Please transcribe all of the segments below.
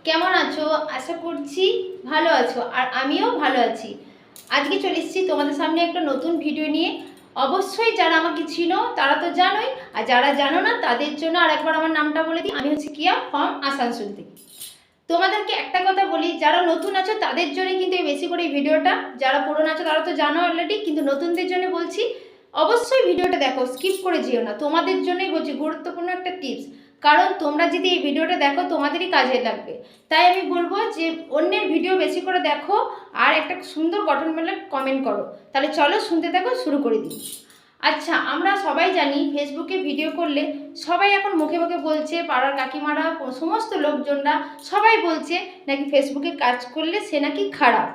কেমন আছো? আশা করছি ভালো আছো, আর আমিও ভালো আছি। আজকে চলে এসেছি তোমাদের সামনে একটা নতুন ভিডিও নিয়ে। অবশ্যই যারা আমাকে চিনো তারা তো জানোই, আর যারা জানো না তাদের জন্য আর একবার আমার নামটা বলে দিই। আমি হচ্ছে কিয়া ফ্রম আসানসোল থেকে। তোমাদেরকে একটা কথা বলি, যারা নতুন আছো তাদের জন্য কিন্তু বেশি করে এই ভিডিওটা। যারা পুরনো আছো তারা তো জানো অলরেডি, কিন্তু নতুনদের জন্য বলছি অবশ্যই ভিডিওটা দেখো, স্কিপ করে যেও না। তোমাদের জন্যই বলছি, গুরুত্বপূর্ণ একটা টিপস। কারণ তোমরা যদি এই ভিডিওটা দেখো তোমাদেরই কাজে লাগবে। তাই আমি বলবো যে অন্যের ভিডিও বেশি করে দেখো, আর একটা সুন্দর গঠনমূলক কমেন্ট করো। তাহলে চলো শুনতে থাকো, শুরু করে দিই। আচ্ছা, আমরা সবাই জানি ফেসবুকে ভিডিও করলে সবাই এখন মুখে মুখে বলছে, পাড়ার কাকিমারা সমস্ত লোকজনরা সবাই বলছে নাকি ফেসবুকে কাজ করলে সে নাকি খারাপ।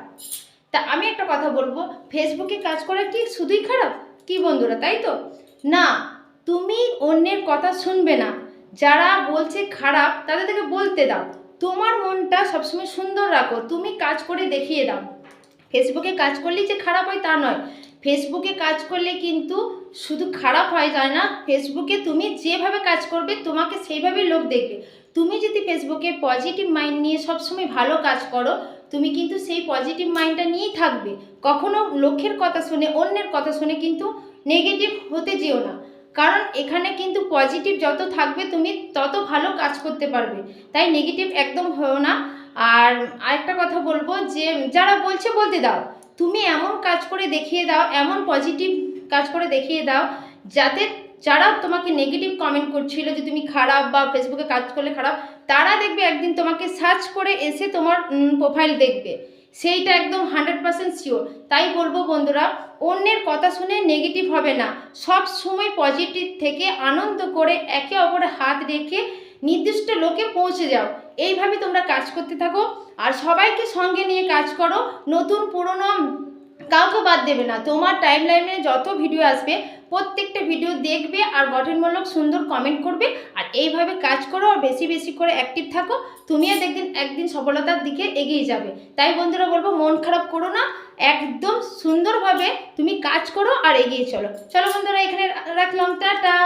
তা আমি একটা কথা বলবো, ফেসবুকে কাজ করা কি শুধুই খারাপ? কি বন্ধুরা, তাই তো? না, তুমি অন্যের কথা শুনবে না। যারা বলছে খারাপ তাদের থেকে বলতে দাও। তোমার মনটা সবসময় সুন্দর রাখো, তুমি কাজ করে দেখিয়ে দাও। ফেসবুকে কাজ করলেই যে খারাপ হয় তা নয়। ফেসবুকে কাজ করলে কিন্তু শুধু খারাপ হয়ে যায় না, ফেসবুকে তুমি যেভাবে কাজ করবে তোমাকে সেইভাবে লোক দেখবে। তুমি যদি ফেসবুকে পজিটিভ মাইন্ড নিয়ে সবসময় ভালো কাজ করো, তুমি কিন্তু সেই পজিটিভ মাইন্ডটা নিয়েই থাকবে। কখনো লোকের কথা শুনে, অন্যের কথা শুনে কিন্তু নেগেটিভ হতে যেও না। কারণ এখানে কিন্তু পজিটিভ যত থাকবে তুমি তত ভালো কাজ করতে পারবে। তাই নেগেটিভ একদম হও না। আর আরেকটা কথা বলবো যে যারা বলছে বলতে দাও। তুমি এমন কাজ করে দেখিয়ে দাও, এমন পজিটিভ কাজ করে দেখিয়ে দাও, যাতে যারা তোমাকে নেগেটিভ কমেন্ট করছিল যে তুমি খারাপ বা ফেসবুকে কাজ করলে খারাপ, তারা দেখবে একদিন তোমাকে সার্চ করে এসে তোমার প্রোফাইল দেখবে। সেইটা একদম 100% শিওর। তাই বলবো বন্ধুরা, অন্যের কথা শুনে নেগেটিভ হবে না, সব সময় পজিটিভ থেকে আনন্দ করে একে অপরের হাত রেখে নির্দিষ্ট লোকে পৌঁছে যাও। এইভাবে তোমরা কাজ করতে থাকো, আর সবাইকে সঙ্গে নিয়ে কাজ করো। নতুন পুরনো কাউকে বাদ দেবে না। তোমার টাইম লাইনে যত ভিডিও আসবে প্রত্যেকটা ভিডিও দেখবে আর গঠনমূলক সুন্দর কমেন্ট করবে। আর এইভাবে কাজ করো, আর বেশি বেশি করে অ্যাক্টিভ থাকো। তুমিও দেখবেন একদিন সফলতার দিকে এগিয়ে যাবে। তাই বন্ধুরা বলবো, মন খারাপ করো না, একদম সুন্দরভাবে তুমি কাজ করো আর এগিয়ে চলো। চলো বন্ধুরা, এখানে রাখলাম, টাটা।